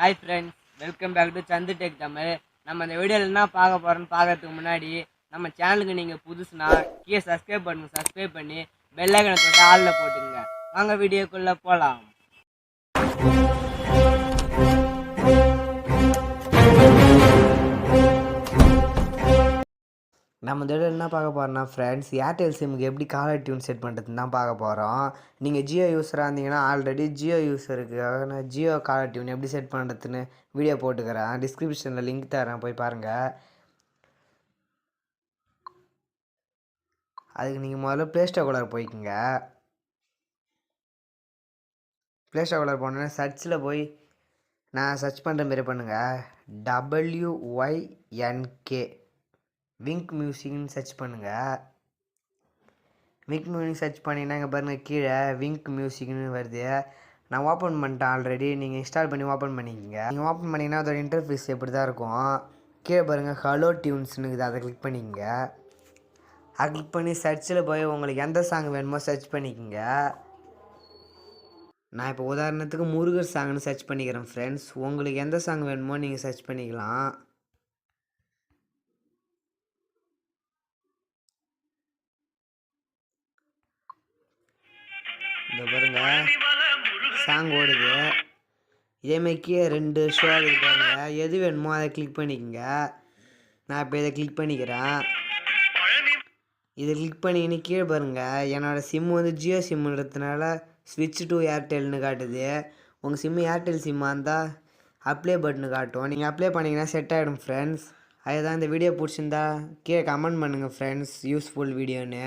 Hi friends, welcome back to Santhu tech Tamil. நம்ம இந்த வீடியோவில் என்ன பார்க்க போகிறோன்னு பார்க்கறதுக்கு முன்னாடி நம்ம சேனலுக்கு நீங்கள் புதுசுனா கீழே சப்ஸ்கிரைப் பண்ணி பெல் ஐக்கனை தொட்டு ஆளில் போட்டுங்க. வாங்க வீடியோக்குள்ளே போகலாம். நம்ம இந்த என்ன பார்க்க போகிறோம்னா ஃப்ரெண்ட்ஸ், ஏர்டெல் சிம்முக்கு எப்படி காலர் டியூன் செட் பண்ணுறதுன்னு தான் பார்க்க போகிறோம். நீங்கள் ஜியோ யூஸராக இருந்தீங்கன்னா ஆல்ரெடி ஜியோ யூஸருக்காக நான் ஜியோ காலர் டியூன் எப்படி செட் பண்ணுறதுன்னு வீடியோ போட்டுக்கிறேன். டிஸ்கிரிப்ஷனில் லிங்க் தரேன், போய் பாருங்கள். அதுக்கு நீங்கள் முதல்ல ப்ளே ஸ்டோர் போய்க்குங்க. ப்ளே ஸ்டோர் போனோன்னா சர்ச்சில் போய் நான் சர்ச் பண்ணுற மாரி பண்ணுங்கள். WYNK விங்க் மியூசிக்னு சர்ச் பண்ணுங்கள். விங்க் மியூசிக் சர்ச் பண்ணிங்கன்னா இங்கே பாருங்கள், கீழே விங்க் மியூசிக்னு வருது. நான் ஓப்பன் பண்ணிட்டேன் ஆல்ரெடி. நீங்கள் இன்ஸ்டால் பண்ணி ஓப்பன் பண்ணிக்கோங்க. நீங்கள் ஓப்பன் பண்ணிங்கன்னா அதோட இன்டர்ஃபேஸ் எப்படி தான் இருக்கும். கீழே பாருங்கள் ஹலோ டியூன்ஸ்னு இருக்குது, அதை கிளிக் பண்ணிக்கோங்க. அதை கிளிக் பண்ணி சர்ச்சில் போய் உங்களுக்கு எந்த சாங் வேணுமோ சர்ச் பண்ணிக்கோங்க. நான் இப்போ உதாரணத்துக்கு முருகர் சாங்னு சர்ச் பண்ணிக்கிறேன் ஃப்ரெண்ட்ஸ். உங்களுக்கு எந்த சாங் வேணுமோ நீங்கள் சர்ச் பண்ணிக்கலாம். இந்த பாருங்க சாங் ஓடுது. இதேமாரிக்கே 2 ஷோ ஆகுது பாருங்க. எது வேணுமோ அதை கிளிக் பண்ணிக்கோங்க. நான் இப்போ இதை கிளிக் பண்ணிக்கிறேன். இதை கிளிக் பண்ணிக்கின்னு கீழே பாருங்கள், என்னோடய சிம்மு வந்து ஜியோ சிம்முன்றதுனால ஸ்விட்ச் டு ஏர்டெல்னு காட்டுது. உங்கள் சிம்மு ஏர்டெல் சிம்மாக இருந்தால் அப்ளை பட்டனு காட்டும். நீங்கள் அப்ளை பண்ணிங்கன்னா செட் ஆகிடும் ஃப்ரெண்ட்ஸ். அதுதான் இந்த வீடியோ பிடிச்சிருந்தா கீழே கமெண்ட் பண்ணுங்கள் ஃப்ரெண்ட்ஸ், யூஸ்ஃபுல் வீடியோன்னு.